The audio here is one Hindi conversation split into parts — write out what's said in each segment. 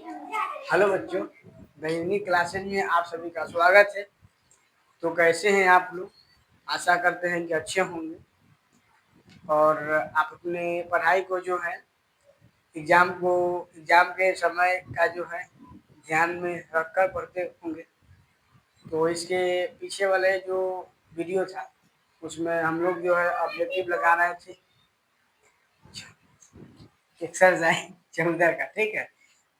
हेलो बच्चों, गणित क्लासेज में आप सभी का स्वागत है। तो कैसे हैं आप लोग? आशा करते हैं कि अच्छे होंगे और आप अपने पढ़ाई को जो है एग्जाम के समय का जो है ध्यान में रखकर पढ़ते होंगे। तो इसके पीछे वाले जो वीडियो था उसमें हम लोग जो है ऑब्जेक्टिव लगा रहे थे एक्सरसाइज 14 का, ठीक है।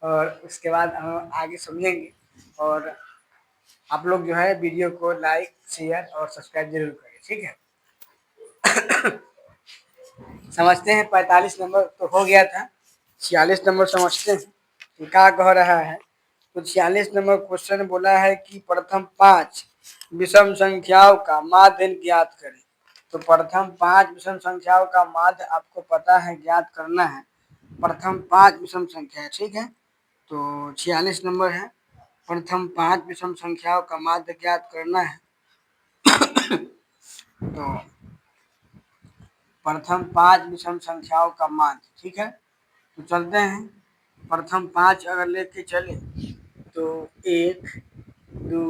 और उसके बाद हम आगे समझेंगे और आप लोग जो है वीडियो को लाइक शेयर और सब्सक्राइब जरूर करें, ठीक है। समझते हैं 45 नंबर तो हो गया था, 46 नंबर समझते हैं कि क्या कह रहा है। तो 46 नंबर क्वेश्चन बोला है कि प्रथम 5 विषम संख्याओं का माध्य ज्ञात करें। तो प्रथम 5 विषम संख्याओं का माध्य आपको पता है, ज्ञात करना है। प्रथम 5 विषम संख्या, ठीक है। तो 46 नंबर है, प्रथम 5 विषम संख्याओं का माध्य ज्ञात करना है। तो प्रथम 5 विषम संख्याओं का माध्य, ठीक है। तो चलते हैं, प्रथम 5 अगर लेके चले तो 1 2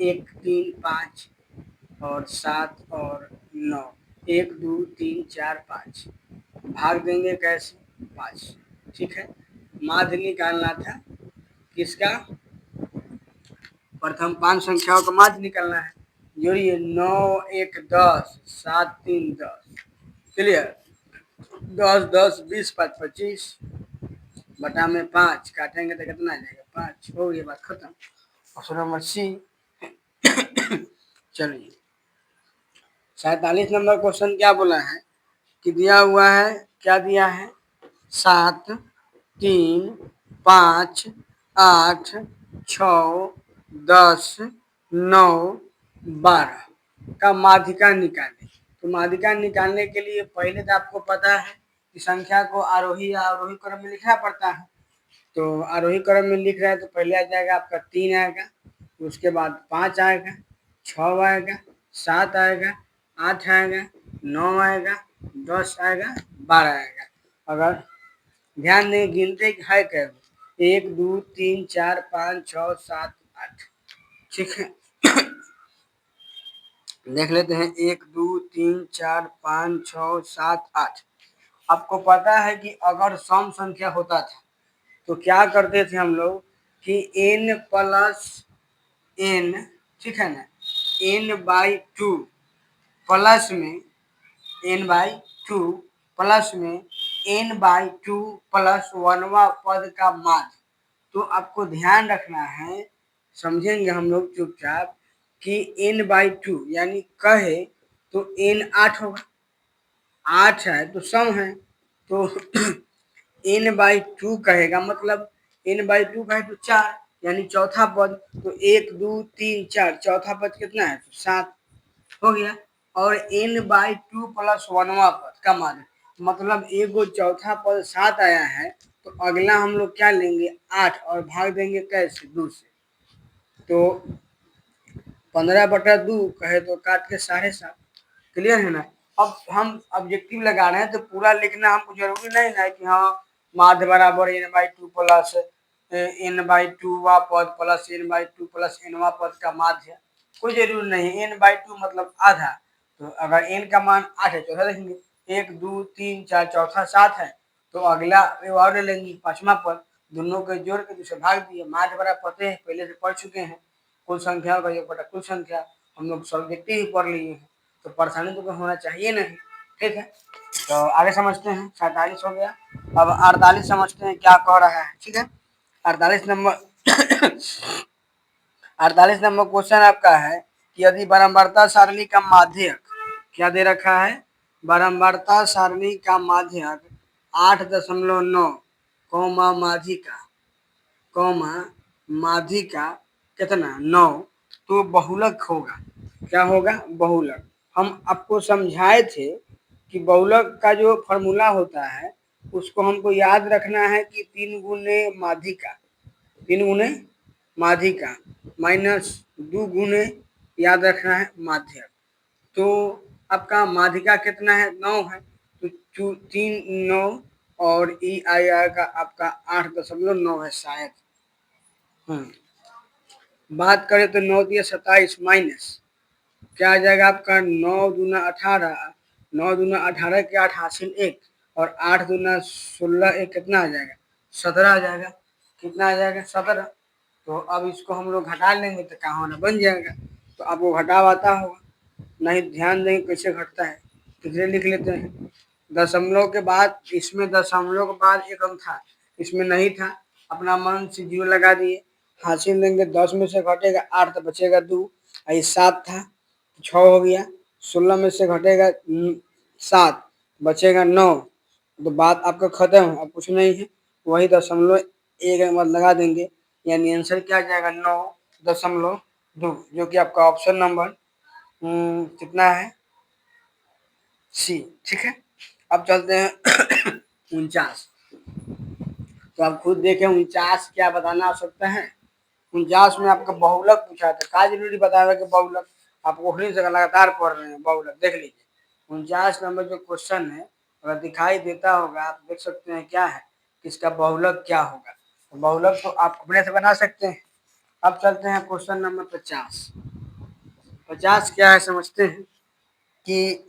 1 3 5 और 7 और 9, 1 2 3 4 5 भाग देंगे कैसे? 5, ठीक है। माध्य निकालना था किसका? प्रथम 5 संख्याओं का माध्य निकालना है। जोड़िए 9 1 10, 7 3 10, क्लियर। 10 10 20 5 25 बटा में 5 काटेंगे तो कितना आ जाएगा? 5। हो गई बात खत्म। Option number C. चलिए 47 नंबर क्वेश्चन क्या बोला है कि दिया हुआ है, क्या दिया है? 7 3 5 8 6 10 9 12 का माध्यिका निकालें। तो माध्यिका निकालने के लिए पहले तो आपको पता है कि संख्या को आरोही या अवरोही क्रम में लिखना पड़ता है। तो आरोही क्रम में लिख रहे हैं तो पहले आ जाएगा आपका 3 आएगा, उसके बाद 5 आएगा, 6 आएगा, 7 आएगा, 8 आएगा, 9 आएगा, 10 आएगा, 12 आएगा। अगर ध्यान दें गिनते है क्या? 1 2 3 4 5 6 7 8, ठीक है। देख लेते हैं 1 2 3 4 5 6 7 8। आपको पता है कि अगर सम संख्या होता था तो क्या करते थे हम लोग कि n प्लस n, ठीक है ना, n/2 प्लस में n/2 प्लस में n/2 प्लस 1वां पद का माध्य। तो आपको ध्यान रखना है, समझेंगे हम लोग चुपचाप कि n/2 यानी कहे तो n 8 होगा, 8 है तो सम है, तो n/2 कहेगा मतलब n/2 कहे तो 4 यानी चौथा पद। तो 1 2 3 4 चौथा पद कितना है? तो 7 हो गया। और n/2 प्लस 1वां पद का माध्य मतलब एगो चौथा पद 7 आया है तो अगला हम लोग क्या लेंगे? 8 और भाग देंगे कैसे? 2 से। तो 15/2 कहे तो काट के 7.5, क्लियर है ना। अब हम ऑब्जेक्टिव लगा रहे हैं तो पूरा लिखना हमको जरूरी नहीं है कि हाँ माध्य बराबर n/2 प्लस n/2 वा पद प्लस n/2 प्लस nवा पद का माध्य, कोई जरूरी नहीं है। n/2 मतलब आधा, तो अगर n का मान 8 है चौथा देखेंगे, 1 2 3 4 चौथा 7 है तो अगला और लेंगे 5वां पद, दोनों को जोड़ के दूसरे भाग दिए। माध्य बराबर पते हैं, पहले से पढ़ चुके हैं, कुल संख्या का योग बटा कुल संख्या, हम लोग सब्जेक्टिव ही पढ़ लिए हैं तो परेशानी तो होना चाहिए नहीं, ठीक है। तो आगे समझते हैं, 47 हो गया। अब 48 समझते हैं क्या कह रहा है, ठीक है। 48 नंबर 48 नंबर क्वेश्चन आपका है कि यदि बारंबारता सारणी का माध्यक क्या दे रखा है? बारंबारता सारणी का माध्यक 8.9 कौमा माध्यिका माध्यिका कितना? 9, तो बहुलक होगा। क्या होगा? बहुलक। हम आपको समझाए थे कि बहुलक का जो फॉर्मूला होता है उसको हमको याद रखना है कि 3 गुने माध्यिका, 3 गुने माध्यिका माइनस 2 गुने याद रखना है माध्यक। तो आपका माध्यिका कितना है? 9 है, तो 3 9 और ई आई आएगा आपका 8.9 है शायद। बात करें तो 9 दिया 27 माइनस क्या आ जाएगा आपका 9 दूना 18, 9 दूना 18 के 8 हासिल 1 और 8 दूना 16 एक कितना आ जाएगा 17 आ जाएगा। कितना आ जाएगा 17। तो अब इसको हम लोग घटा लेंगे तो क्या होना बन जाएगा। तो आपको घटाव आता होगा, नहीं ध्यान देंगे कैसे घटता है। कितने लिख लेते हैं दशमलव के बाद, इसमें दशमलव के बाद एक अंक था, इसमें नहीं था, अपना मन से 0 लगा दिए। हासिल लेंगे 10 में से घटेगा 8 तो बचेगा 2, ये 7 था 6 हो गया। 16 में से घटेगा 7 बचेगा 9। तो बात आपका खत्म, अब कुछ नहीं है, वही दशमलव एक बार लगा देंगे, यानी आंसर क्या आ जाएगा 9.2, जो कि आपका ऑप्शन नंबर कितना है सी। ठीक है, अब चलते हैं 49। तो आप खुद देखें 49 क्या बताना आ सकता है। 49 में आपका बहुलक पूछा था, क्या जरूरी बताया कि बहुलक, आप ओखली से लगातार पढ़ रहे हैं बहुलक देख लीजिए। 49 नंबर जो क्वेश्चन है अगर दिखाई देता होगा आप देख सकते हैं क्या है, इसका बहुलक क्या होगा। तो बहुलक तो आप अपने से बना सकते हैं। अब चलते हैं क्वेश्चन नंबर 50। 50 क्या है समझते हैं कि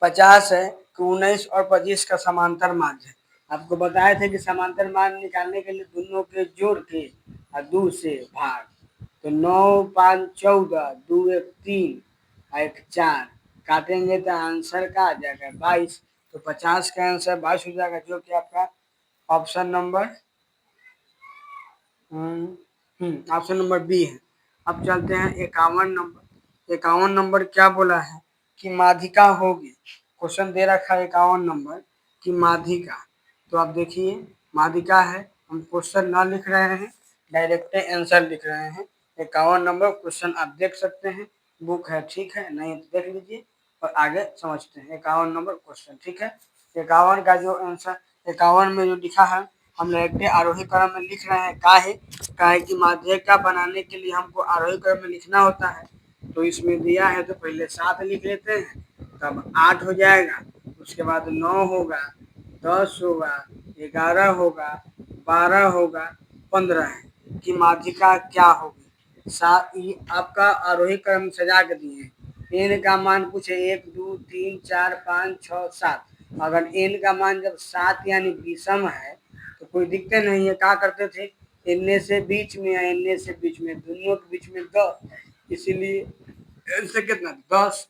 50 है कि 19 और 25 का समांतर मान है। आपको बताए थे कि समांतर मान निकालने के लिए दोनों के जोड़ के और 2 से भाग, तो 9 5 14, 2 1 3 और 1 4 काटेंगे तो आंसर का आ जाएगा 22। तो 50 का आंसर 22 हो जाएगा, जो कि आपका option number option number B है। अब चलते हैं 51 नंबर। 51 नंबर क्या बोला है कि माध्यिका होगी। क्वेश्चन दे रखा है 51 नंबर की माध्यिका। तो आप देखिए माध्यिका है, हम क्वेश्चन ना लिख रहे हैं, डायरेक्ट आंसर लिख रहे हैं। 51 नंबर क्वेश्चन आप देख सकते हैं, बुक है ठीक है, नहीं तो देख लीजिए और आगे समझते हैं। 51 नंबर क्वेश्चन ठीक है। 51 का जो आंसर 51 में जो लिखा है हम डायरेक्ट आरोही क्रम में लिख रहे हैं। काहे कि माध्यिका बनाने के लिए हमको आरोही क्रम में लिखना होता है। तो इसमें दिया है तो पहले 7 लिख लेते हैं, तब 8 हो जाएगा, उसके बाद 9 होगा, 10 होगा, 11 होगा, 12 होगा, 15 है कि माध्यिका क्या होगी। आपका आरोही क्रम सजा के दिए, एन का मान पूछे 1 2 3 4 5 6 7। अगर एन का मान जब 7 यानी विषम है तो कोई दिक्कत नहीं है, क्या करते थे एन से बीच में या एन से बीच में, दोनों के बीच में 10, इसीलिए इससे कितना 10।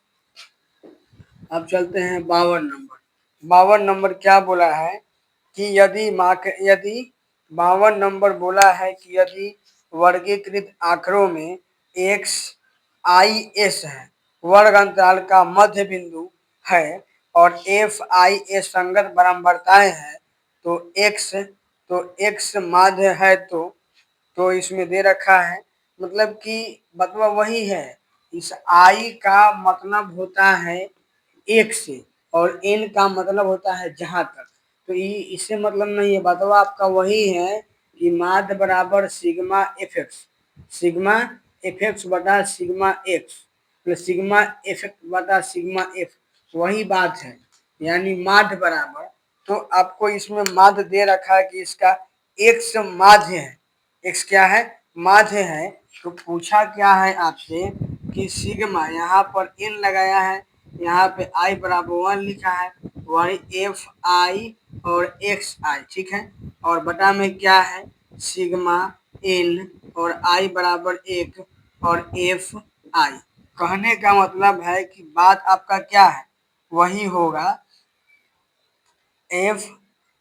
अब चलते हैं 52 नंबर। 52 नंबर क्या बोला है कि यदि 52 नंबर बोला है कि यदि वर्गीकृत आंकड़ों में एक्स आई एस है, वर्ग अंतराल का मध्य बिंदु है और एफ आई एस संगत बराबरताएं हैं, तो एक्स माध्य है। तो इसमें दे रखा है मतलब कि मतलब वही है, इस आई का मतलब होता है एक से और एन का मतलब होता है जहां तक। तो इससे मतलब नहीं है, बतवा आपका वही है कि माध्य बराबर sigma f x, sigma f x बटा sigma x plus sigma f x बटा सिग्मा एफ, वही बात है, यानी माध्य बराबर। तो आपको इसमें माध्य दे रखा है कि इसका एक्स माध्य है, एक्स क्या है माध्य है। तो पूछा क्या है आपसे कि सिग्मा, यहाँ पर एन लगाया है, यहाँ पे आई बराबर 1 लिखा है, वही एफ आई और एक्स आई ठीक है, और बटा में क्या है सिग्मा एन और आई बराबर 1 और एफ आई। कहने का मतलब है कि बात आपका क्या है वही होगा, एफ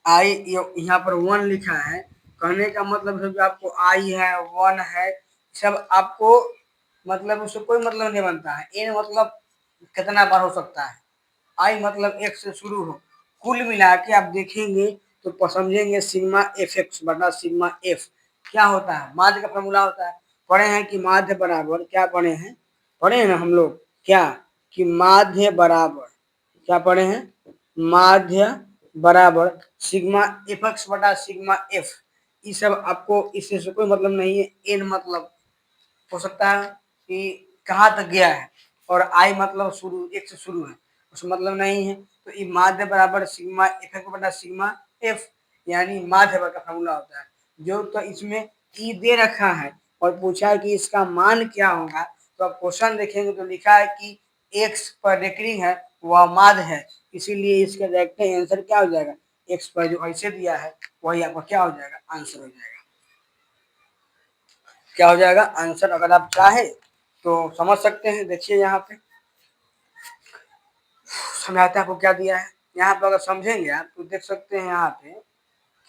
आई यहाँ पर 1 लिखा है, कहने का मतलब है जो आपको आई है 1 है सब आपको मतलब उससे कोई मतलब नहीं बनता है। एन मतलब कितना बार हो सकता है, आई मतलब एक से शुरू हो, कुल मिला के आप देखेंगे तो समझेंगे सिग्मा एफ एक्स बटा सिग्मा एफ क्या होता है, माध्य का फॉर्मूला होता है। पढ़े हैं कि माध्य बराबर क्या पढ़े हैं ना हम लोग क्या कि माध्य बराबर क्या पढ़े हैं, माध्य बराबर सिग्मा एफ एक्स बटा सिग्मा एफ। ये सब आपको इससे से कोई मतलब नहीं है। एन मतलब हो सकता है कि कहाँ तक गया है और आई मतलब शुरू एक से शुरू है, उसका मतलब नहीं है। तो ई माध्य बराबर सिग्मा एफ बटा सिग्मा एफ, यानी माध्य का फॉर्मूला होता है। जो तो इसमें ई दे रखा है और पूछा है कि इसका मान क्या होगा, तो आप क्वेश्चन देखेंगे तो लिखा है कि एक्स पर रेकरिंग है वह माध्य है, इसीलिए इसका डायरेक्ट आंसर क्या हो जाएगा, एक्स पर जो ऐसे दिया है वही आपका क्या हो जाएगा, आंसर हो जाएगा। क्या हो जाएगा आंसर, अगर आप चाहे तो समझ सकते हैं। देखिए यहाँ पे समझाते हैं आपको क्या दिया है। यहाँ पे अगर समझेंगे आप तो देख सकते हैं यहाँ पे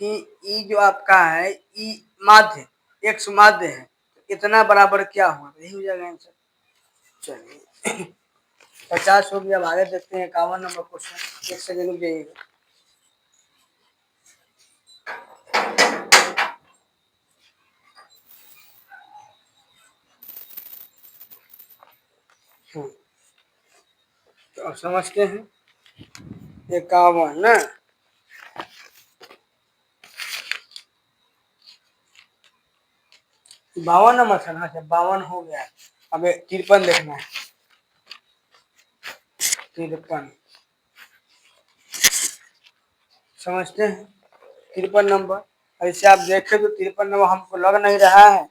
कि ई जो आपका है ई माध्य, एक्स माध्य है, तो इतना बराबर क्या होगा, यही हो जाएगा आंसर। चलिए 50 हो गया। अब आगे देखते हैं 51 नंबर क्वेश्चन। एक सेकंड रुक जाइएगा। तो अब समझते हैं 51 ना, 52 नंबर था ना, 52 हो गया। अब 53 देखना है, 53 समझते हैं। 53 नंबर ऐसे आप देखें तो 53 नंबर हमको लग नहीं रहा है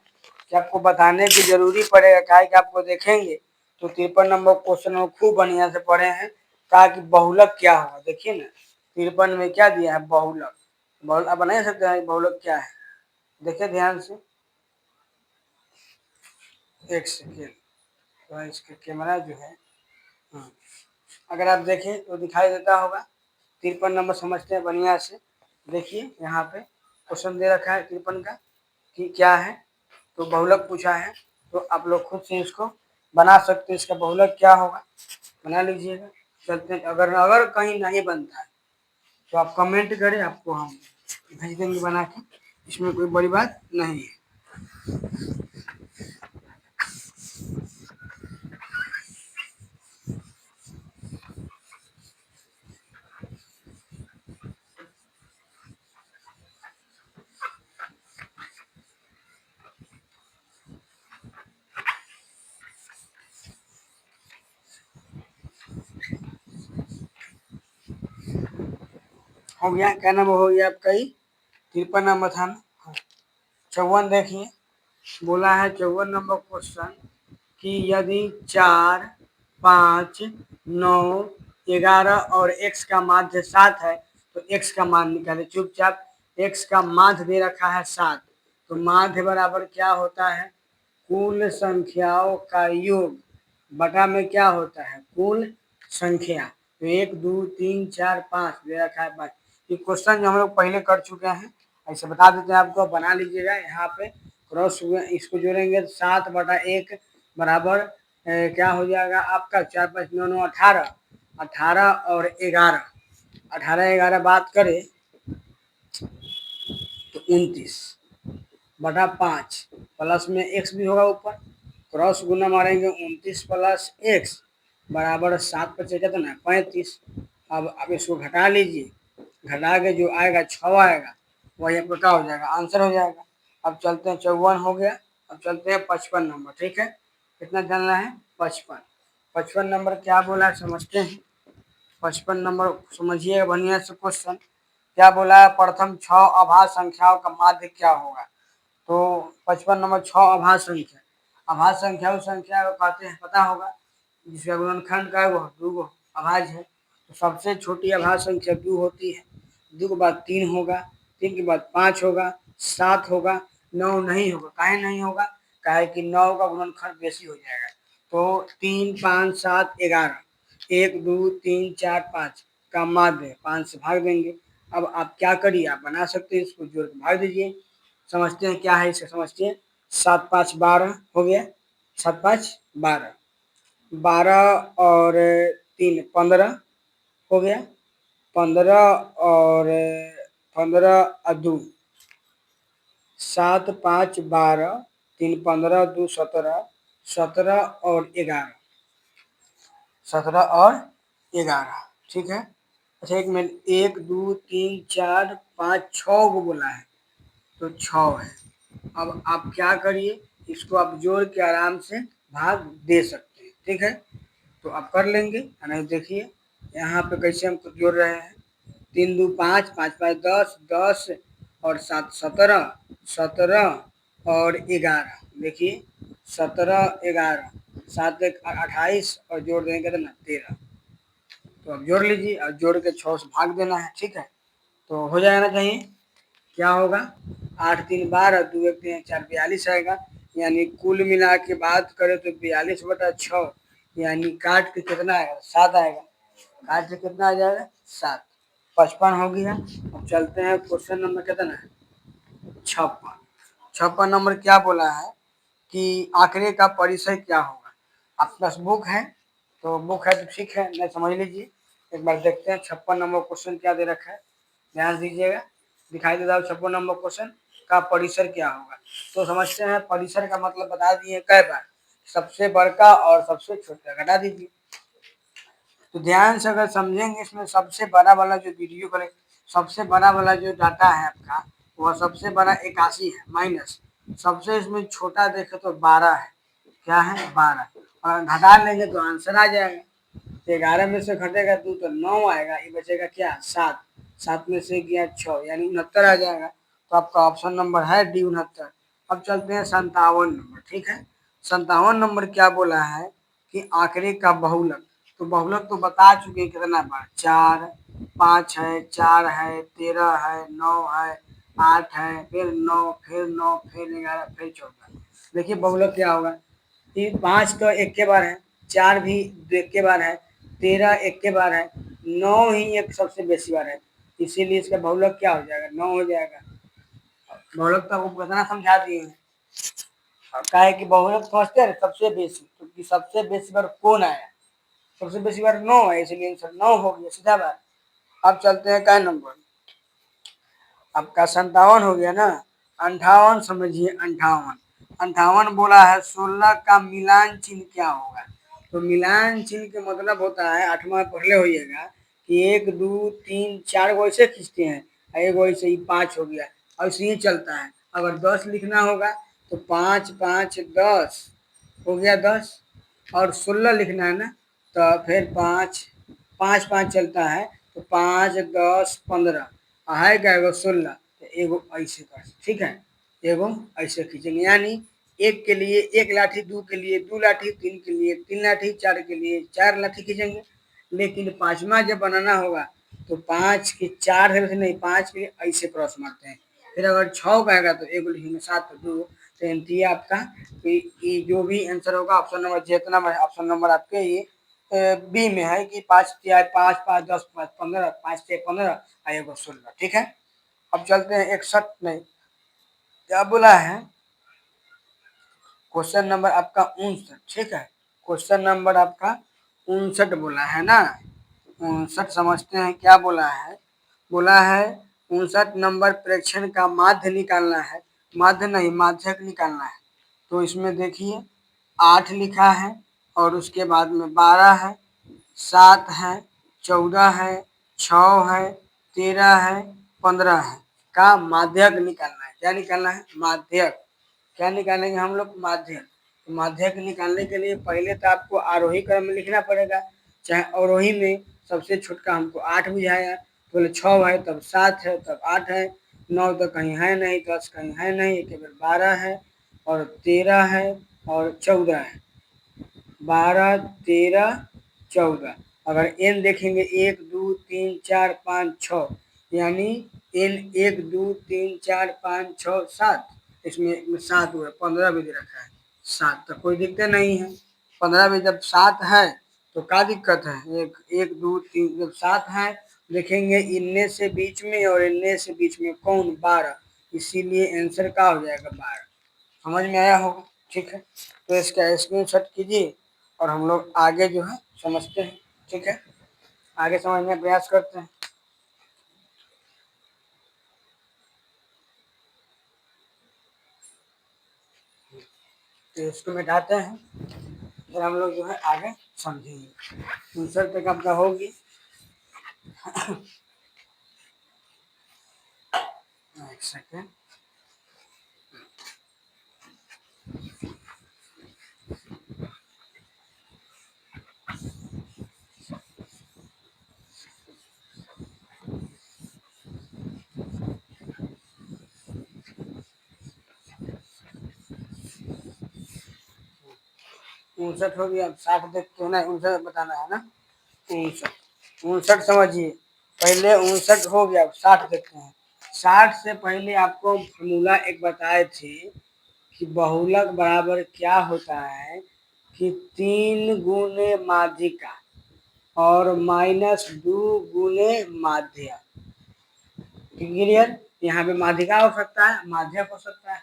कि आपको बताने की जरूरी पड़ेगा, क्या है कि आपको देखेंगे तो 53 नंबर क्वेश्चन खूब बढ़िया से पढ़े हैं। कहा कि बहुलक क्या होगा, देखिए ना 53 में क्या दिया है, बहुलक। बहुलक आप बना सकते हैं बहुलक क्या है, देखिए ध्यान से। एक सेकेंड, तो इसका कैमरा जो है, हाँ, अगर आप देखें तो दिखाई देता होगा। 53 नंबर समझते हैं बढ़िया से। देखिए यहाँ पे क्वेश्चन दे रखा है 53 का कि क्या है, तो बहुलक पूछा है, तो आप लोग खुद से इसको बना सकते हैं। इसका बहुलक क्या होगा बना लीजिएगा। चलते हैं, अगर अगर कहीं नहीं बनता है तो आप कमेंट करें, आपको हम भेज देंगे बना के, इसमें कोई बड़ी बात नहीं है। हो गया, क्या नंबर हो गया आपका, 53 नंबर था ना। 54 देखिए, बोला है 54 नंबर क्वेश्चन कि यदि 4, 5, 9, 11 और x का माध्य 7 है तो x का मान निकाले। चुपचाप x का माध्य दे रखा है 7, तो माध्य बराबर क्या होता है, कुल संख्याओं का योग बटा में क्या होता है, कुल संख्या। तो 1, 2, 3, 4, 5 दे रखा है 5। ये क्वेश्चन जो हम लोग पहले कर चुके हैं, ऐसे बता देते हैं आपको, बना लीजिएगा। यहाँ पे क्रॉस इसको जोड़ेंगे तो 7/1 बराबर क्या हो जाएगा आपका, 4, 5, 9, 9, 18, 18 और 11, 18, 11 बात करें तो 29/5, प्लस में x भी होगा ऊपर, क्रॉस गुना मारेंगे 29 प्लस x बराबर 7 पर कितना 35। अब इसको घटा लीजिए, घटा के जो आएगा 6 आएगा, वही आपका क्या हो जाएगा, आंसर हो जाएगा। अब चलते हैं 54 हो गया। अब चलते हैं 55 नंबर, ठीक है। कितना जानना है, 55। 55 नंबर क्या बोला है समझते हैं। 55 नंबर समझिए बढ़िया से क्वेश्चन। क्या बोला है, प्रथम 6 अभाज्य संख्याओं का माध्य क्या होगा। तो 55 नंबर 6 अभाज्य संख्या, अभाज्य संख्या उस संख्या को कहते हैं पता होगा जिसका गुणनखंड का वो 2 अभाज्य है। तो सबसे छोटी अभाज्य संख्या 2 होती है, 2 के बाद 3 होगा, 3 के बाद 5 होगा, 7 होगा, 9 नहीं होगा। काहे नहीं होगा, काहे कि 9 का गुणनखंड बेसी हो जाएगा। तो 3, 5, 7, 11, 1, 2, 3, 4, 5 का माध्य 5 से भाग देंगे। अब आप क्या करिए, आप बना सकते हैं, इसको जोड़ के भाग दीजिए। समझते हैं क्या है इसे, समझते हैं। 7, 5, 12 हो गया, 7, 5, 12, 12 और 3, 15 हो गया, 15 और 15 और 2, 7, 5, 12, 3, 15, 2, 17, 17 और 11, 17 और 11, ठीक है। अच्छा एक मिनट, 1, 2, 3, 4, 5, 6 को बोला है, तो 6 है। अब आप क्या करिए, इसको आप जोड़ के आराम से भाग दे सकते हैं, ठीक है। तो आप कर लेंगे, नहीं देखिए यहाँ पे कैसे हम जोड़ रहे हैं, 3 2 5, 5 5 10, 10 और 7 17, 17 और 11। देखिए 17 11, 7 1 28 और जोड़ देंगे कितना 13। तो अब जोड़ लीजिए और जोड़ के 6 से भाग देना है, ठीक है। तो हो जाना चाहिए, क्या होगा 8 3 12, 2 1 3 4 42 आएगा। यानी कुल मिला के बात करें तो 42/6, यानी काट के कितना आएगा 7 आएगा। काट के कितना आ जाएगा 7, 55 हो गया। अब चलते हैं क्वेश्चन नंबर कितना है 56। 56 नंबर क्या बोला है कि आंकड़े का परिचय क्या होगा। आपके पास बुक है तो बुक है तो ठीक है, नहीं समझ लीजिए। एक बार देखते हैं 56 नंबर क्वेश्चन क्या दे रखा है, ध्यान दीजिएगा। दिखाई देता है 56 नंबर क्वेश्चन का परिसर क्या होगा। तो समझते हैं, परिसर का मतलब बता दिए कै बार, सबसे बड़का और सबसे छोटा घटा दीजिए। तो ध्यान से अगर समझेंगे इसमें सबसे बड़ा वाला जो वीडियो करें, सबसे बड़ा वाला जो डाटा है आपका वह सबसे बड़ा 81 है माइनस सबसे इसमें छोटा देखे तो 12 है। क्या है 12, और घटा लेंगे तो आंसर आ जाएगा। 11 में से घटेगा 2 तो 9 आएगा, ये बचेगा क्या 7, 7 में से गया 6 यानी 69 आ जाएगा। तो आपका ऑप्शन नंबर है डी 69। अब चलते हैं 57 नंबर, ठीक है। 57 नंबर क्या बोला है कि आंकड़े का बहुलक। तो बहुलक तो बता चुके हैं कितना बार, 4 5 है, 4 है, 13 है, 9 है, 8 है, फिर 9, फिर 9, फिर 11, फिर 14। देखिए बहुलक क्या होगा, 5 तो एक के बार है, 4 भी एक के बार है, 13 एक के बार है, 9 ही एक सबसे बेसी बार है। इसीलिए इसका बहुलक क्या हो जाएगा 9 हो जाएगा। बहुलक तो आपको कितना समझा दिए हैं। और क्या है कि बहुलक समझते हैं सबसे बेसी, क्योंकि सबसे बेसी बार कौन आया, सबसे बेसी बार 9 है, इसलिए आंसर 9 हो गया, सीधा बात। अब चलते हैं क्या नंबर, आपका 57 हो गया ना। 58 समझिए, 58 58 बोला है 16 का मिलान चिन्ह क्या होगा। तो मिलान चिन्ह के मतलब होता है, 8वां पढ़ले होइएगा कि 1 2 3 4 को ऐसे खींचते हैं, एक वैसे ही 5 हो गया, और इसे ही चलता है। अगर 10 लिखना होगा तो 5 5 10 हो गया 10, और 16 लिखना है ना तो फिर 5 5 5 चलता है, तो 5 10 15 है क्या एगो 16, तो एगो ऐसे कर, ठीक है, एगो ऐसे खींचेंगे। यानी एक के लिए एक लाठी, दो के लिए दो लाठी, तीन के लिए तीन लाठी, चार के लिए चार लाठी खींचेंगे। लेकिन पांचवा जब बनाना होगा तो 5 के 4 है नहीं, 5 के लिए ऐसे क्रॉस मारते हैं। फिर अगर 6 का आएगा तो एगो लिखेंगे, 7 2, तो एंट्री आपका ये जो भी आंसर होगा ऑप्शन नंबर जितना ऑप्शन नंबर आपके ये बी में है कि 5 5 5 10 5 15, 5 6 15 एगो 16, ठीक है। अब चलते हैं 61 में क्या बोला है, क्वेश्चन नंबर आपका 59, ठीक है। क्वेश्चन नंबर आपका 59 बोला है ना। 59 समझते हैं क्या बोला है, बोला है 59 नंबर प्रेक्षण का माध्य निकालना है, माध्य नहीं माध्यक निकालना है। तो इसमें देखिए 8 लिखा है और उसके बाद में 12 है, 7 है, 14 है, 6 है, 13 है, 15 है का माध्यक निकालना है। क्या निकालना है माध्यक। क्या निकालेंगे हम लोग माध्यक। तो माध्यक निकालने के लिए पहले तो आपको आरोही क्रम में लिखना पड़ेगा, चाहे अवरोही में सबसे छोटा हमको 8 बुझाया, बोले 6 है तब 7 है तब 8 है, 9 तो कहीं है नहीं, 10 कहीं है नहीं, केवल 12 है और 13 है और 14 है, 12 13 14। अगर एन देखेंगे 1 2 3 4 5 6, यानी एन 1 2 3 4 5 6 7, इसमें 7 हुआ, 15 भी दे रखा है 7, तो कोई दिक्कत नहीं है। 15 में जब 7 है तो क्या दिक्कत है, एक 1 2 3 जब 7 है देखेंगे इनने से बीच में और इनने से बीच में कौन 12, इसीलिए आंसर क्या हो जाएगा 12। समझ में आया होगा, ठीक है। तो इसका स्क्रीनशॉट कीजिए और हम लोग आगे जो है समझते हैं, ठीक है, आगे समझने का प्रयास करते हैं। तो इसको मिटाते हैं, फिर हम लोग जो है आगे समझेंगे। आंसर तक आपका होगी। एक सेकेंड, 59 हो गया। अब 60 देखते हैं ना, 59 बताना है ना। 59 समझिए, पहले 59 हो गया, अब 60 देखते हैं। 60 से पहले आपको फॉर्मूला एक बताए थे कि बहुलक बराबर क्या होता है कि 3 गुने माध्यिका और -2 गुने माध्य। क्लियर? यहाँ पे माध्यिका हो सकता है, माध्यक हो सकता है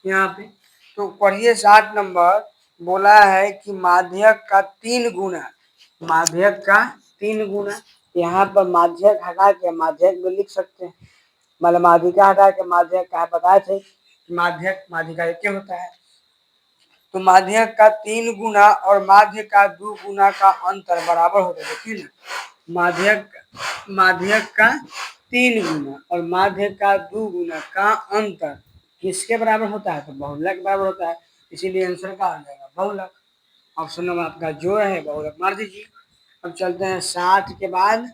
यहाँ पे। तो पढ़िए 60 नंबर, बोला है कि माध्यक का 3 गुना, माध्यक का 3 गुना। यहाँ पर माध्यक हटा के माध्यक में लिख सकते हैं, मतलब माध्यिका हटा के माध्यक का बताए थे, माध्यक माध्यिका एक होता है। तो माध्यक का 3 गुना और माध्य का 2 गुना का अंतर बराबर होता है। देखिए ना, माध्यक माध्यक का 3 गुना और माध्य का 2 गुना का अंतर किसके बराबर होता है? तो बहुलक बराबर होता है। इसीलिए आंसर क्या हो जाएगा? बहुलक। ऑप्शन नंबर आपका जो है बहुलक मार दीजिए। अब चलते हैं 60 के बाद,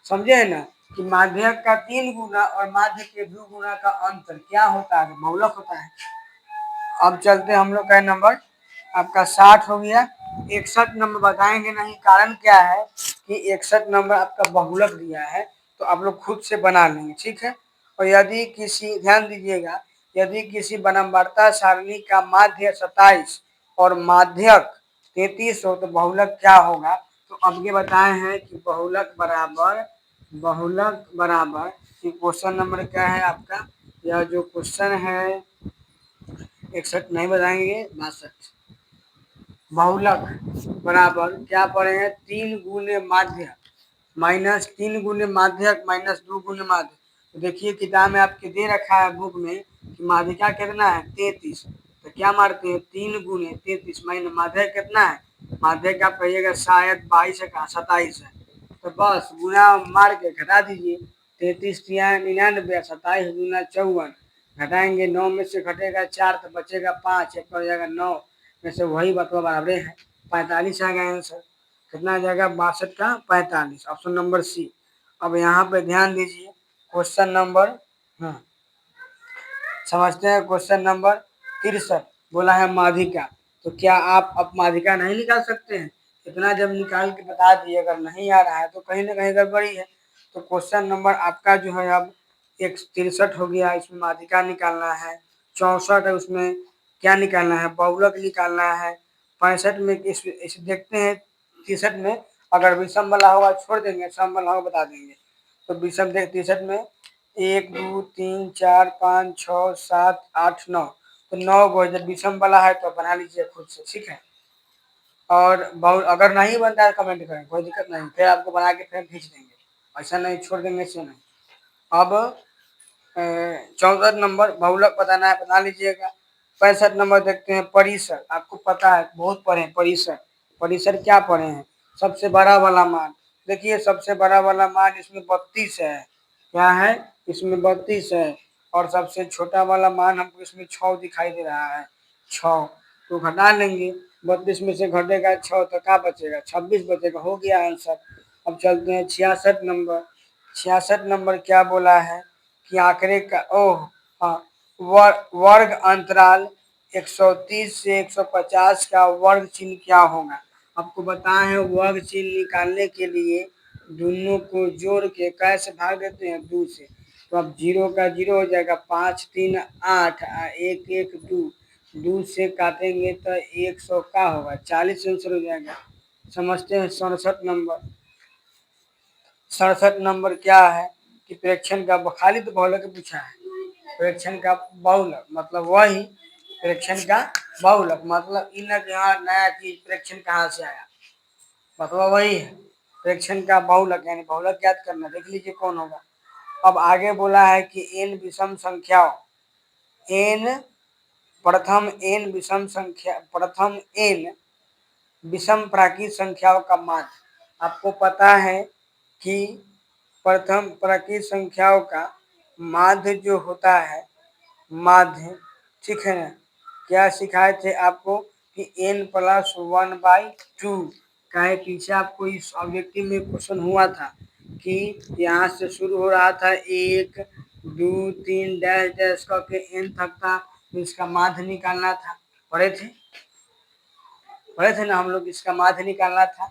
समझे है ना कि माध्यक का 3 गुना और माध्य के 2 गुना का अंतर क्या होता है? बहुलक होता है। अब चलते हम लोग का नंबर आपका 60 हो गया। 61 नंबर बताएंगे नहीं, कारण क्या है कि 61 नंबर आपका बहुलक दिया है, तो आप लोग खुद से बना लेंगे, ठीक है। और यदि किसी, ध्यान दीजिएगा, यदि किसी बनमवर्ता सारणी का माध्य 27 और माध्यक 33 हो तो बहुलक क्या होगा? तो अब ये बताए हैं कि बहुलक बराबर क्वेश्चन नंबर क्या है आपका, यह जो क्वेश्चन है 61 नहीं बताएंगे, 62। बहुलक बराबर क्या पढ़े हैं? 3 गुने माध्य -3 गुने माध्यक -2 गुने माध्य। तो देखिए किताब में आपके दे रखा है बुक में कि माध्यिका कितना है? 33। तो क्या मारते हैं? 3 गुने 33 माइनस माध्यक कितना है? माध्यक आप कहिएगा शायद 22 है, कहा 27 है, तो बस गुना मार के घटा दीजिए। 33 तिया 99, 27 गुना 54, घटाएंगे 9 में से घटेगा 4 तो बचेगा 5, एक हो जाएगा 9 में से वही बतवा बराबर है 45 आ गया आंसर। कितना आ जाएगा? 62 का 45, ऑप्शन नंबर सी। अब यहाँ पे ध्यान दीजिए, क्वेश्चन नंबर समझते हैं। क्वेश्चन नंबर 63 बोला है माध्यिका, तो क्या आप अब माध्यिका नहीं निकाल सकते हैं? इतना जब निकाल के बता दिए, अगर नहीं आ रहा है तो कहीं ना कहीं गड़बड़ी है। तो क्वेश्चन नंबर आपका जो है अब 63 हो गया, इसमें माध्यिका निकालना है। 64 है, उसमें क्या निकालना है? बहुलक निकालना है। 65 में इस देखते हैं 63 में, अगर विषम वाला होगा छोड़ देंगे, सम वाला होगा बता देंगे। तो विषम देख 63 में 1 2 3 4 5 6 7 8 9, तो 9 गो जब विषम वाला है तो बना लीजिए खुद से, ठीक है। और बहुत अगर नहीं बनता है कमेंट करें, कोई दिक्कत नहीं, फिर आपको बना के फिर खींच देंगे, ऐसा नहीं छोड़ देंगे से नहीं। अब 64 नंबर बहुलक बताना है, बता लीजिएगा। 65 नंबर देखते हैं परिसर, आपको पता है बहुत पढ़े हैं परिसर। परिसर क्या पढ़े हैं? सबसे बड़ा वाला मान। देखिए सबसे बड़ा वाला मान इसमें 32 है, क्या है? इसमें 32 है। और सबसे छोटा वाला मान हमको इसमें 6 दिखाई दे रहा है, 6, तो घटा लेंगे। 32 में से घटेगा 6 तो क्या बचेगा? 26 बचेगा, हो गया आंसर। अब चलते हैं 66 नंबर। 66 नंबर क्या बोला है कि आंकड़े का हाँ, वर्ग अंतराल 130 से 150 का वर्ग चिन्ह क्या होगा? आपको बताए हैं वर्ग चिन्ह निकालने के लिए दोनों को जोड़ के कैसे भाग देते हैं? 2 से। तो अब 0 का 0 हो जाएगा, 5 3 8 1 1 2, 2 से काटेंगे तो 100 का होगा, 40 आंसर हो जाएगा। समझते हैं 67 नंबर। 67 नंबर क्या है कि प्रेक्षण का, खाली तो बहुलक पूछा है। प्रेक्षण का बहुलक मतलब वही, प्रेक्षण का बहुलक मतलब इन यहाँ नया चीज प्रेक्षण कहाँ से आया, मतलब वही है प्रेक्षण का बहुलक, यानी बहुलक याद करना। देख लीजिए कौन होगा। अब आगे बोला है कि n विषम संख्याओं, n प्रथम n विषम प्राकृत संख्याओं का मान। आपको पता है कि प्रथम प्राकृत संख्याओं का माध्य जो होता है, माध्य, ठीक है ना। क्या सिखाए थे आपको कि n+1/2 का है। पीछे आपको इस ऑब्जेक्टिव में क्वेश्चन हुआ था कि यहाँ से शुरू हो रहा था 1 2 3 डैश डैश करके n तक था, तो इसका माध्य निकालना था, पढ़े थे। पढ़े थे ना हम लोग, इसका माध्य निकालना था।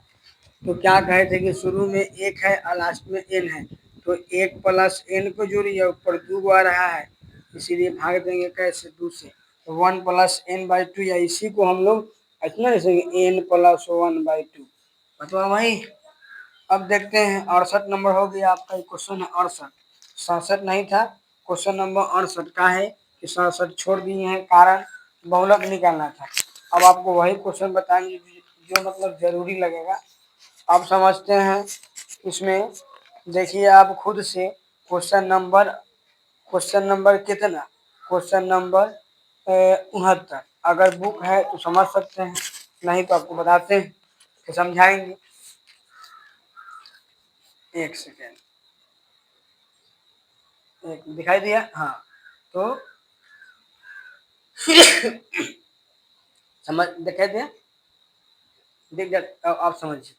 तो क्या कहे थे कि शुरू में एक है और लास्ट में एन है, तो एक प्लस एन को जोड़िए, ऊपर दो आ रहा है, इसीलिए भाग देंगे कैसे, दो से। तो 1 + n/2, या इसी को हम लोग इतना लिखेंगे n+1/2। मतलब वही। अब देखते हैं 68 नंबर हो गया आपका, क्वेश्चन है 68। 67 नहीं था, क्वेश्चन नंबर 68 का है कि 67 छोड़ दिए हैं, कारण बहुलक निकालना था। अब आपको वही क्वेश्चन बताएंगे जो मतलब जरूरी लगेगा। आप समझते हैं इसमें, देखिए आप खुद से क्वेश्चन नंबर कितना, क्वेश्चन नंबर 69। अगर बुक है तो समझ सकते हैं, नहीं तो आपको बताते हैं तो समझाएंगे। एक सेकेंड, एक दिखाई दिया, हाँ। तो समझ दिखाई दिया, देख आप समझिए।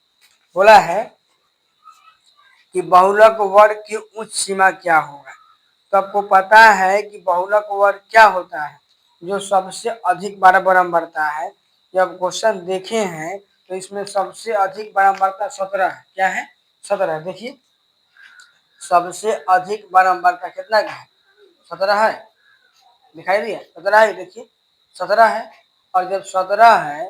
बोला है कि बहुलक वर्ग की उच्च सीमा क्या होगा। तो आपको पता है कि बहुलक वर्ग क्या होता है, जो सबसे अधिक बारंबारता है। जब क्वेश्चन देखे हैं तो इसमें सबसे अधिक बारंबारता 17 है। क्या है? 17। देखिए सबसे अधिक बारंबारता कितना का है? 17 है, दिखाई दिया 17 है, देखिए 17 है। और जब 17 है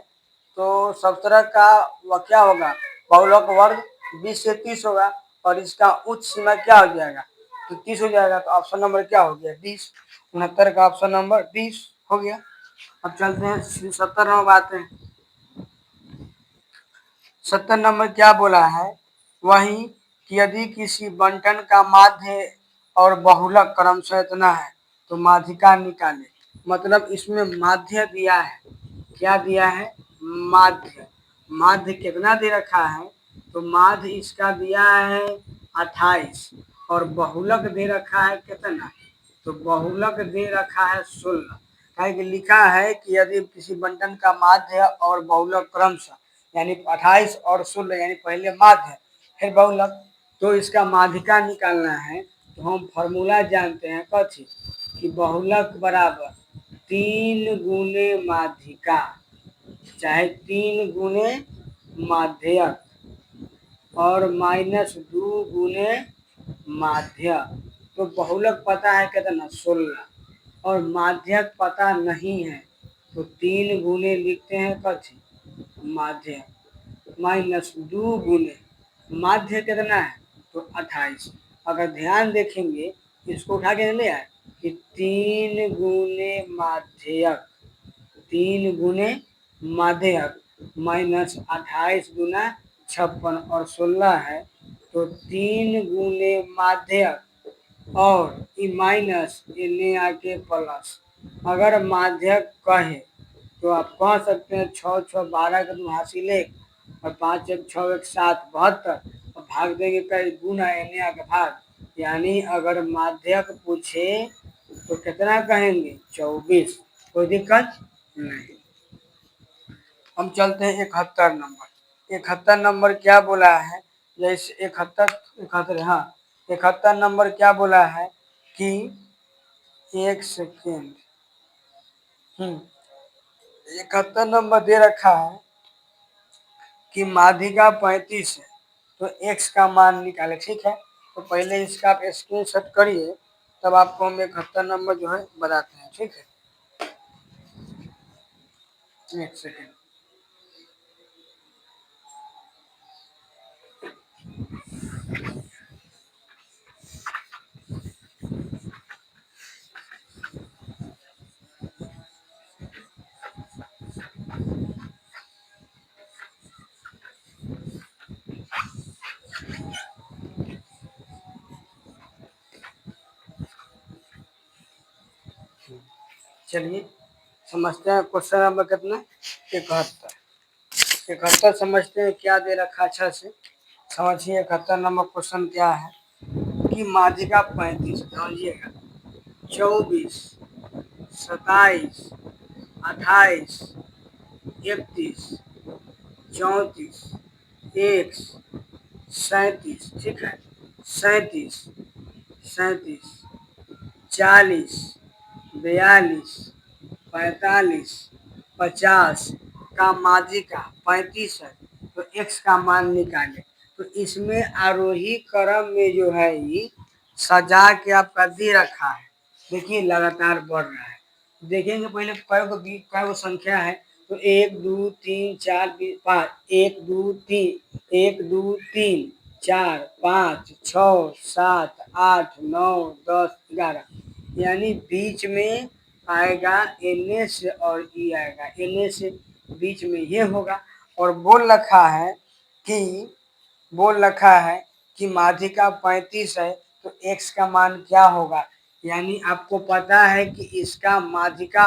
तो 17 का वह क्या होगा, बहुलक वर्ग 20 से 30 होगा, और इसका उच्च सीमा क्या हो जाएगा, तो 30 हो जाएगा। तो ऑप्शन नंबर क्या हो गया, 20। 69 का ऑप्शन नंबर 20 हो गया। अब चलते हैं 70 नंबर आते हैं। 70 नंबर क्या बोला है, वही कि यदि किसी बंटन का माध्य और बहुलक क्रमशः इतना है तो माध्यिका निकाले। मतलब इसमें माध्य दिया है, क्या दिया है, माध्य। माध्य कितना दे रखा है, तो माध्य इसका दिया है 28, और बहुलक दे रखा है कितना, तो बहुलक दे रखा है 16। कहे कि लिखा है कि यदि किसी बंटन का माध्य और बहुलक क्रमशः, यानी 28 और 16, यानी पहले माध्य फिर बहुलक, तो इसका माध्यिका निकालना है। तो हम फॉर्मूला जानते हैं कथी, कि बहुलक बराबर 3 गुने माध्यिका, चाहे 3 गुने माध्यक, और -2 गुने माध्य। तो बहुलक पता है कितना, 16, और माध्यक पता नहीं है, तो 3 गुने लिखते हैं कथी, माध्य, -2 गुने माध्य कितना है, तो 28। अगर ध्यान देखेंगे इसको उठा के ले आए कि 3 गुने माध्यक, 3 गुने माध्यक -28 गुना 56, और 16 है, तो 3 गुने माध्यक और ये माइनस ये आके प्लस। अगर माध्यक कहे तो आप कह सकते हैं 6 6 12 का 2 हासिल 1, और 5 1 6 1 7 72, और भाग देंगे कई गुना एने आके भाग, यानी अगर माध्यक पूछे तो कितना कहेंगे, 24। कोई दिक्कत नहीं। हम चलते हैं 71 नंबर। 71 नंबर क्या बोला है, जैसे 71 हाँ, 71 नंबर क्या बोला है कि, एक सेकेंड, 71 नंबर दे रखा है कि माध्यिका 35 है, तो x का मान निकाले। ठीक है, तो पहले इसका आप स्क्रीनशॉट करिए, तब आपको हम 71 नंबर जो है बताते हैं। ठीक है, एक सेकेंड। चलिए समझते हैं क्वेश्चन नंबर कितना, 71। 71 समझते हैं क्या दे रखा, अच्छा से समझिए। 71 नंबर क्वेश्चन क्या है कि माध्यिका 35, समझिएगा, 24 27 28 31 34 1 37, ठीक है, 37 37 40 42 45 50 का माध्यिका 35 है तो x का मान निकालें। तो इसमें आरोही क्रम में जो है ये सजा के आपका दे रखा है। देखिए लगातार बढ़ रहा है। देखेंगे पहले कै गो संख्या है तो 1 2 3 4 5 1 2 3 1 2 3 4 5 6 7 8 9 10 11 यानी बीच में आएगा एन से और ई आएगा एन से बीच में ये होगा। और बोल रखा है कि माध्यिका 35 है तो x का मान क्या होगा। यानी आपको पता है कि इसका माध्यिका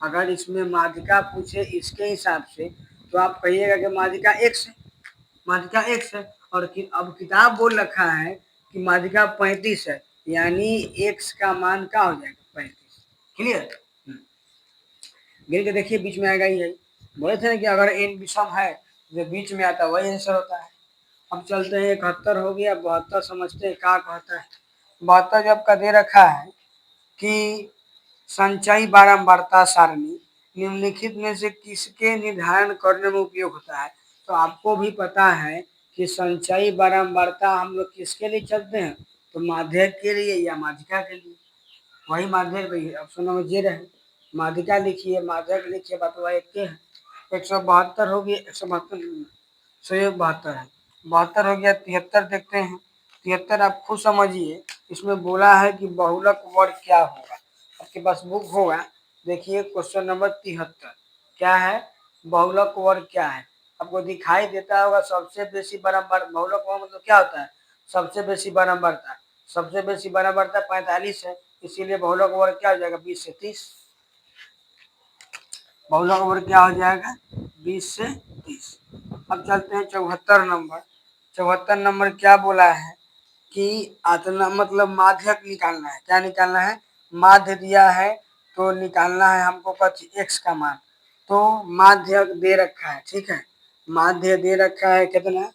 अगर इसमें माध्यिका पूछे इसके हिसाब से तो आप कहिएगा कि माध्यिका x है। और अब किताब बोल रखा है कि माध्यिका 35 है यानी x का मान क्या हो जाएगा 35। क्लियर। गिर के देखिए बीच में आएगा यही। बोले थे ना कि अगर n विषम है जो बीच में आता है वही आंसर होता है। अब चलते हैं 71 हो गया। 72 समझते हैं क्या कहता है। 72 जब का दे रखा है कि संचयी बारंबारता सारणी निम्नलिखित में से किसके निर्धारण करने में उपयोग होता है। तो आपको भी पता है कि संचयी बारंबारता हम लोग किसके लिए चलते हैं तो माध्यक के लिए या माध्यिका के लिए। वही माध्यक भाई ऑप्शन नंबर जे रहे। माध्यिका लिखिए माध्यक लिखिए बात वही एक है। 172 हो गया 172 172 है 72 हो गया। 73 देखते हैं। 73 आप खुद समझिए। इसमें बोला है कि बहुलक वर्ग क्या होगा। आपके पास बुक होगा देखिए क्वेश्चन नंबर 73 क्या है बहुलक वर्ग क्या है। आपको दिखाई देता होगा सबसे बेसी बारंबार बहुलक वर्ग मतलब क्या होता है सबसे बेसी बारंबारता। सबसे बेसी बारंबारता 45 है इसीलिए बहुलक वर्ग क्या हो जाएगा 20 से 30। बहुलक वर्ग क्या हो जाएगा 20 से 30। अब चलते हैं 74 नंबर। 74 नंबर क्या बोला है कि आतना मतलब माध्यक निकालना है। क्या निकालना है माध्य दिया है तो निकालना है हमको कथी x का मान। तो माध्यक दे रखा है ठीक है। माध्य दे रखा है कितना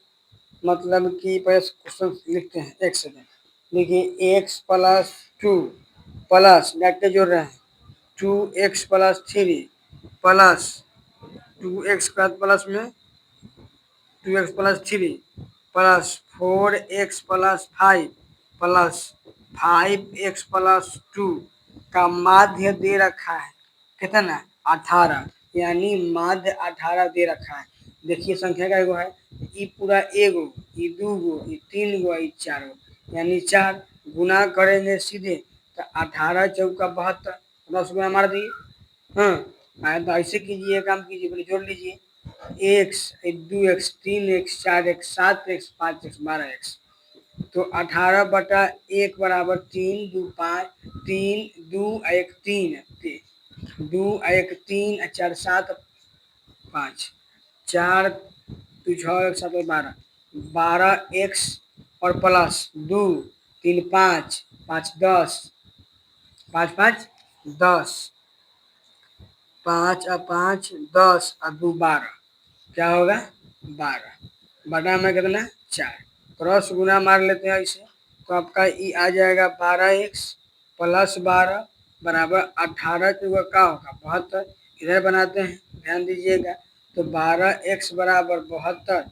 मतलब कि क्वेश्चन लिखते हैं x से देखिए x प्लस 2 प्लस डायरेक्ट जोड़ रहे हैं 2x plus 3 plus 2x plus में 2x plus 3 plus 4x plus 5 plus 5x plus 2 का माध्य दे रखा है कितना 18 यानी माध्य 18 दे रखा है। देखिए संख्या का एगो है ई पूरा एगो ई दूगो ई तीन गो ई चार गो यानी 4 गुना करेंगे सीधे तो 18 चौका 72 10 गुना मार दिए। हाँ तो ऐसे कीजिए काम कीजिए पहले जोड़ लीजिए x 2x 3x 4x 7x 5x 12x तो 18 बटा 1 बराबर 3 2 5 3 2 1 3 2 1 3 4 7 5 4 2 6 1 7 12 12x और प्लस 2 3 5 5 10 5 5 10 5 और 5 10 और 2 12 क्या होगा 12 बटा में कितना 4 क्रॉस गुना मार लेते हैं इसे तो आपका ई आ जाएगा 12x प्लस 12 बराबर 18 का क्या होगा 72। इधर बनाते हैं ध्यान दीजिएगा तो 12x बराबर 72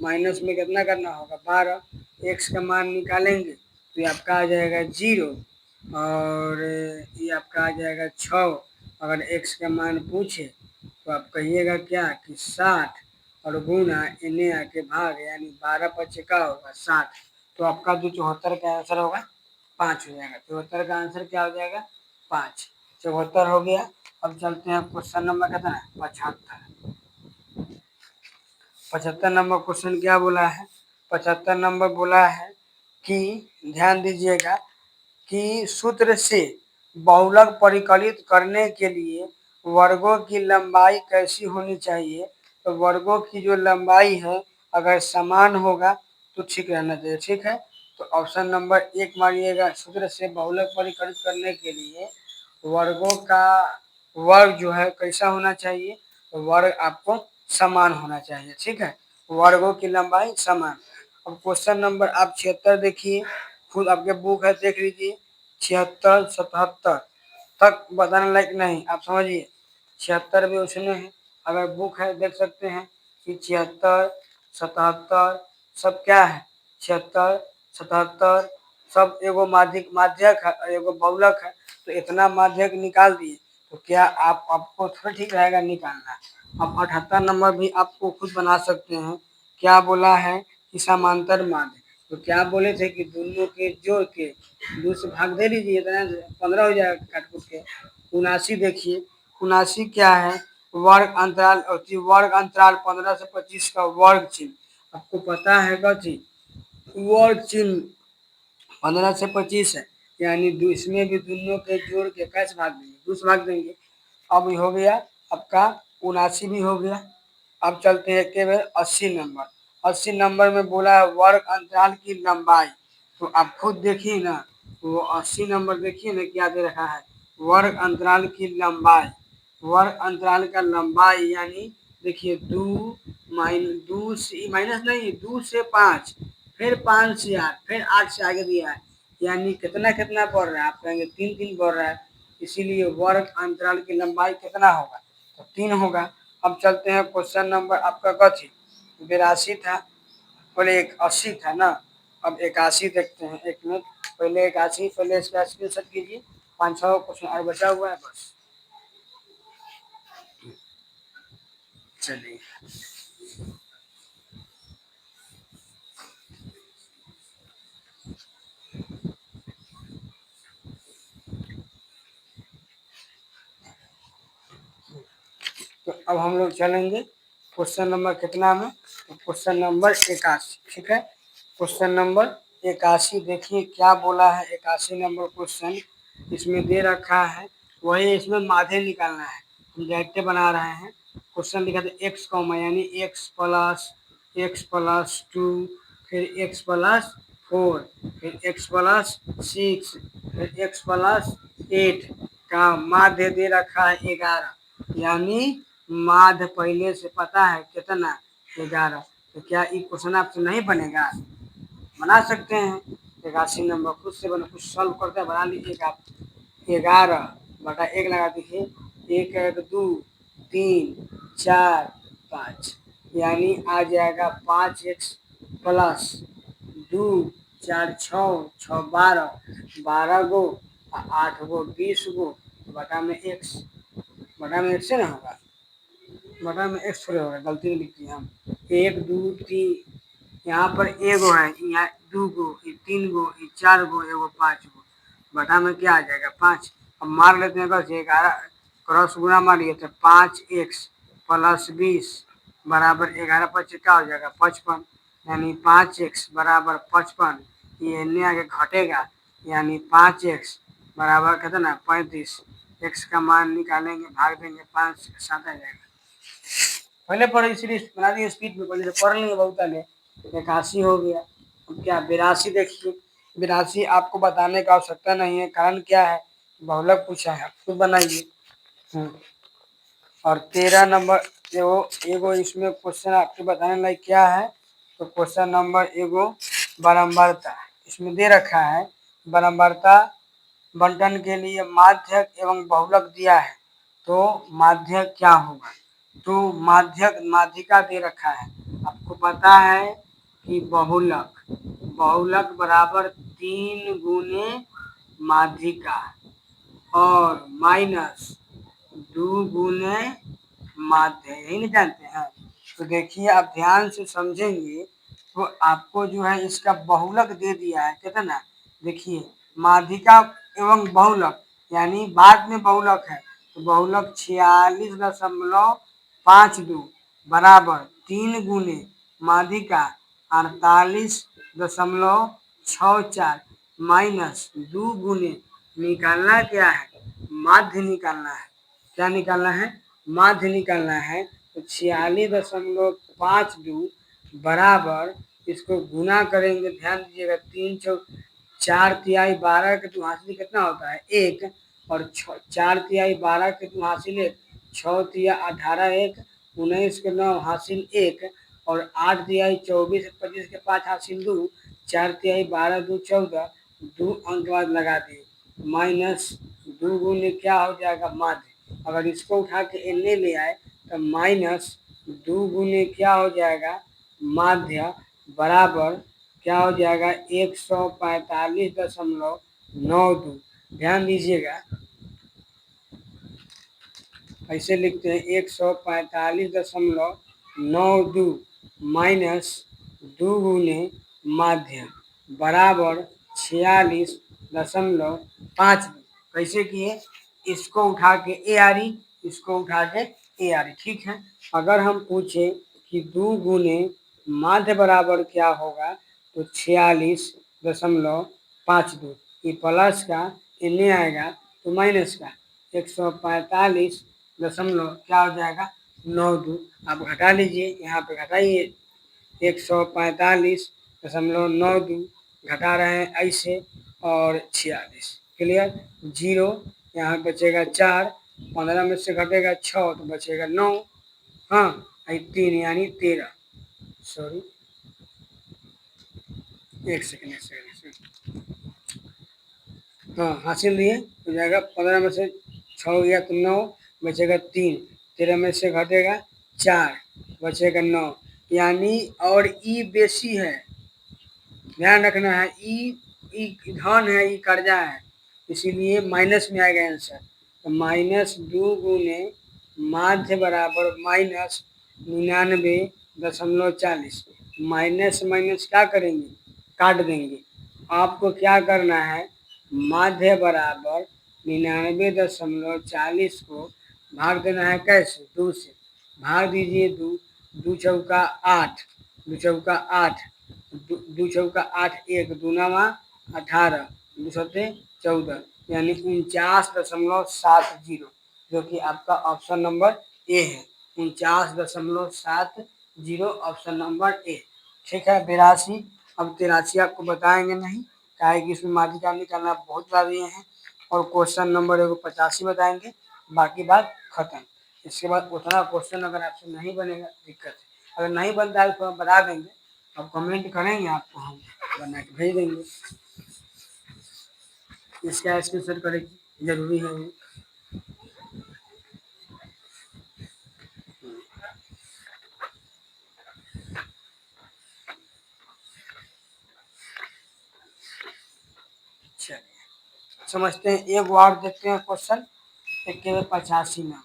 माइनस में कितना करना होगा 12 x का मान निकालेंगे तो ये आपका आ जाएगा 0 और ये आपका आ जाएगा 6। अगर x का मान पूछे तो आप कहिएगा क्या कि 60 और गुना इन्हें आके भाग यानी 12 पचे का होगा 60। तो आपका जो 74 का आंसर होगा 5 हो जाएगा। 74 का आंसर क्या हो जाएगा 5। 74 हो गया। अब चलते हैं क्वेश्चन नंबर कितना है 75। 75 नंबर क्वेश्चन क्या बोला है 75 नंबर बोला है कि ध्यान दीजिएगा कि सूत्र से बहुलक परिकलित करने के लिए वर्गों की लंबाई कैसी होनी चाहिए। तो वर्गों की जो लंबाई है अगर समान होगा तो ठीक रहना चाहिए ठीक है। तो ऑप्शन नंबर 1 मारिएगा सूत्र से बहुलक परिकलित करने के लिए वर्गों का वर्ग जो है कैसा होना चाहिए तो वर्ग आपको समान होना चाहिए ठीक है। वर्गों की लंबाई समान। अब क्वेश्चन नंबर आप 76 देखिए खुद आपके बुक है देख लीजिए 76 77 तक बताने लायक नहीं आप समझिए 76 भी उसमें है अगर बुक है देख सकते हैं कि 76, 77 सब क्या है, 76, 77 सब एगो माध्यक है और एगो बहुलक है, तो इतना माध्यक निकाल दिए, तो क्या आपको थोड़ा ठीक रहेगा निकालना। अब 78 नंबर भी आपको खुद बना सकते हैं। क्या बोला है कि समांतर माध्य, तो क्या बोले थे कि दोनों के जोड़ के 2 से भाग दे दीजिए, इतना 15 हो जाएगा काट कूट के। 79 देखिए, 79 क्या है, वर्ग अंतराल, वर्ग अंतराल 15 से 25 का वर्ग चिन्ह आपको पता है कथी, वर्ग चिन्ह 15 से 25 है, यानी इसमें भी दोनों के जोड़ के कैसे भाग देंगे, 2 से भाग देंगे। अब हो गया आपका 79 भी हो गया। अब चलते हैं के बार 80 नंबर। 80 नंबर में बोला है वर्ग अंतराल की लंबाई, तो आप खुद देखिए ना, वो 80 नंबर देखिए ना क्या दे रखा है, वर्ग अंतराल की लंबाई। वर्ग अंतराल का लंबाई यानी देखिए 2 से माइनस नहीं, 2 से 5, फिर 5 से 8, फिर 8 से आगे दिया है, यानी कितना कितना बढ़ रहा है, आप कहेंगे 3 बढ़ रहा है, इसीलिए वर्ग अंतराल की लंबाई कितना होगा, तो 3 होगा। अब चलते हैं क्वेश्चन नंबर आपका कथी 82 था, पहले 81 था ना, अब 81 देखते हैं। एक मिनट, पहले 81, पहले इसका स्क्रीनशॉट कीजिए, 5-6 क्वेश्चन और बचा हुआ है बस। चलिए तो अब हम लोग चलेंगे क्वेश्चन नंबर कितना में, तो क्वेश्चन नंबर 81, ठीक है। क्वेश्चन नंबर 81 देखिए क्या बोला है, 81 नंबर क्वेश्चन इसमें दे रखा है, वही इसमें माध्य निकालना है, हम डायरेक्ट बना रहे हैं। क्वेश्चन लिखा था एक्स कॉमा यानी x+2, फिर x+4, फिर x+6, फिर x+8 का माध्य दे रखा है 11, यानी माध्य पहले से पता है कितना 11, तो क्या ये क्वेश्चन आपसे नहीं बनेगा, बना सकते हैं। 81 नंबर खुद से बना, कुछ सॉल्व करके बना लीजिएगा आप। 11/1 लगा दीजिए, 1 1 2 3 4 5, यानी आ जाएगा 5x+2 4 6 6 12 गो, 8 गो 20 गो, बटा में x, बटा में x से ना होगा, बटा में x थोड़े होगा, गलती में लिख दिए हम। 1 2 3, यहाँ पर एगो है, यहाँ 2 गो, 3 गो, 4 गो, एगो 5 गो, बटा में क्या आ जाएगा 5। अब मार लेते हैं बस 11, क्रॉस गुना मारिए तो 5x+20 बराबर 11×5 क्या हो जाएगा 55, यानी 5x बराबर 55, ये इन्हें आगे घटेगा, यानी 5x बराबर कितना 35, x का मान निकालेंगे, भाग देंगे 5 के साथ आ जाएगा। पहले पढ़े इसलिए बना दिए स्पीड में, पहले से पढ़ लेंगे बहुत पहले। 81 हो गया। अब क्या 82 देखिए, 82 आपको बताने का आवश्यकता नहीं है, कारण क्या है, बहुलक पूछा है, खुद बनाइए। और 13 नंबर एगो इसमें क्वेश्चन आपके बताने लायक क्या है, तो क्वेश्चन नंबर एगो बारंबारता इसमें दे रखा है, बारंबारता बंटन के लिए माध्यक एवं बहुलक दिया है, तो माध्यक क्या होगा, तो माध्यिका दे रखा है, आपको पता है कि बहुलक, बहुलक बराबर 3 गुने माध्यिका और माइनस 2 गुने माध्य, यही नहीं जानते हैं। तो देखिए आप ध्यान से समझेंगे तो आपको जो है इसका बहुलक दे दिया है कितना, देखिए माध्यिका एवं बहुलक, यानी बाद में बहुलक है, तो बहुलक 46.52 बराबर 3 गुने माध्यिका 48.64 माइनस 2 गुने, निकालना क्या है, माध्य निकालना है, क्या निकालना है, माध्य निकालना है, तो 46.52 बराबर, इसको गुना करेंगे, ध्यान दीजिएगा, 3 चौक 4 तिहाई 12 के तो हासिल कितना होता है 1, और 4 तिहाई 12 के तो हासिल 1, 6 तिया 18 1, 19 के 9 हासिल 1, और 8 तिहाई 24 25 के 5 हासिल 2, 4 तिहाई 12 2 14, 2 अंक बाद लगा दिए, माइनस 2 गुने क्या हो जाएगा माध्य, अगर इसको उठा के एने ले आए तो माइनस 2 गुने क्या हो जाएगा माध्य बराबर क्या हो जाएगा 145.92। ध्यान दीजिएगा ऐसे लिखते हैं 145.92 माइनस 2 गुने माध्य बराबर 46.52। कैसे किए इसको उठा के ए आ रही इसको उठा के ए आ रही। ठीक है अगर हम पूछे कि 2 गुने माध्य बराबर क्या होगा तो 46.52। ये प्लस का इन्हें आएगा तो माइनस का 145 दशमलव क्या हो जाएगा 92। आप घटा लीजिए यहाँ पे घटाइए 145.92 घटा रहे हैं ऐसे और 46 क्लियर। जीरो यहाँ बचेगा 4, 15 में से घटेगा 6 तो बचेगा 9। हाँ 3 यानी 13। सॉरी एक सेकंड। हाँ हासिल दिए हो जाएगा 15 में से 6 गया तो 9 बचेगा 3, 13 में से घटेगा 4 बचेगा 9 यानी और ई बेसी है ध्यान रखना है ई धन है ई कर्जा है इसीलिए माइनस में आएगा आंसर। तो -2 गुने माध्य बराबर -99.40। माइनस माइनस क्या करेंगे काट देंगे। आपको क्या करना है माध्य बराबर 99.40 को भाग देना है कैसे 2 से भाग दीजिए 2 2 चौका 8 2 चौका 8 2 चौका 8 1 दूना 18 2 सत्ते 14 यानी 49.70 जो कि आपका ऑप्शन नंबर ए है 49.70 ऑप्शन नंबर ए। ठीक है 82 अब 83 आपको बताएंगे नहीं क्या है कि इसमें माध्यिका निकालना बहुत सारे हैं और क्वेश्चन नंबर 85 बताएंगे बाकी बात खत्म। इसके बाद उतना क्वेश्चन अगर आपसे नहीं बनेगा दिक्कत है अगर नहीं बनता है तो हम बता देंगे आप कमेंट करेंगे आपको हम बना के भेज देंगे। इसका स्क्रीनशॉट करेगी जरूरी है वो। चलिए समझते हैं एक वार्ड देखते हैं क्वेश्चन 85 नंबर।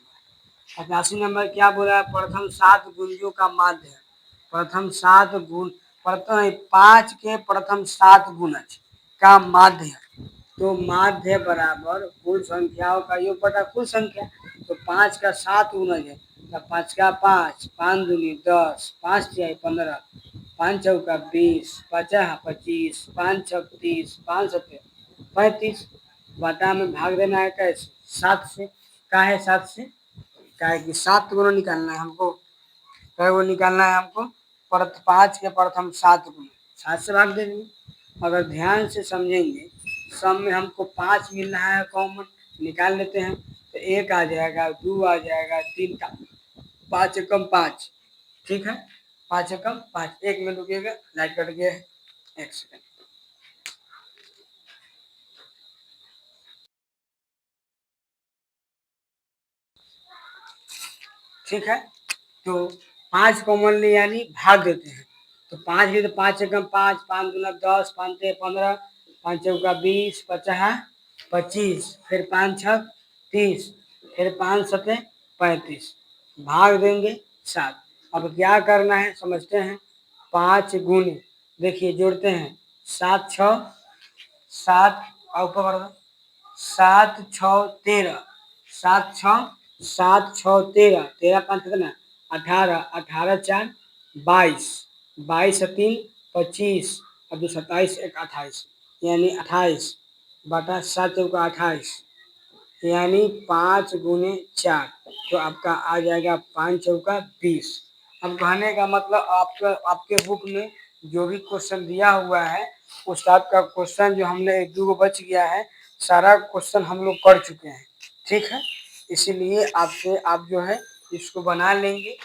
85 नंबर क्या बोला है प्रथम 7 गुंजों का माध्य प्रथम 7 गुण प्रथम 5 के प्रथम 7 गुणज का माध्य तो माध्य बराबर कुल संख्याओं का योग बटा कुल संख्या। तो 5 का 7 गुणज है तो 5 का 5 5 दूनी 10 5 6 15 5 चौका 20 50 25 5 6 30 5 7 35 बटा में भाग देना है कैसे 7 से का है 7 से क्या है कि 7 गुना निकालना है हमको कै गो निकालना है हमको 5 के प्रथम 7 गुना 7 से भाग देंगे। अगर ध्यान से समझेंगे सम में हमको 5 मिलना है कॉमन निकाल लेते हैं तो 1 आ जाएगा 2 आ जाएगा 3 का 5 एकम 5 ठीक है 5 एकम 5 1 में रुकिएगा लाइट कट गया है 1 सेकंड। ठीक है तो 5 कॉमनली यानी भाग देते हैं तो 5 भी तो 5 एकम 5 5 दूना 10 5 ते 15 5 चौका 20 50 25 फिर 5 6 30 फिर 5 सते 35 भाग देंगे 7। अब क्या करना है समझते हैं 5 गुने देखिए जोड़ते हैं 7 6 7 और ऊपर बढ़ 7 6 13 7 6 7 6 13 13 5 कितना 18 18 4 22 22 3 25 और 2 27 1 28 यानी 28 बटा 7 चौका 28 यानी 5 गुने 4 तो आपका आ जाएगा 5 चौका 20। अब कहने का मतलब आपके बुक में जो भी क्वेश्चन दिया हुआ है उस टाइप का क्वेश्चन जो हमने 1-2 बच गया है सारा क्वेश्चन हम लोग कर चुके हैं। ठीक है इसीलिए आपसे आप जो है इसको बना लेंगे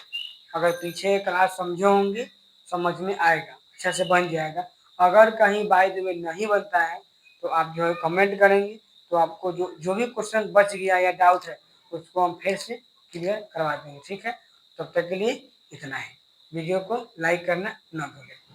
अगर पीछे क्लास समझे होंगे समझ में आएगा अच्छा से बन जाएगा। अगर कहीं बाय द वे नहीं बनता है तो आप जो है कमेंट करेंगे तो आपको जो भी क्वेश्चन बच गया या डाउट है उसको हम फिर से क्लियर करवा देंगे। ठीक है तब तक के लिए इतना ही। वीडियो को लाइक करना ना भूलें।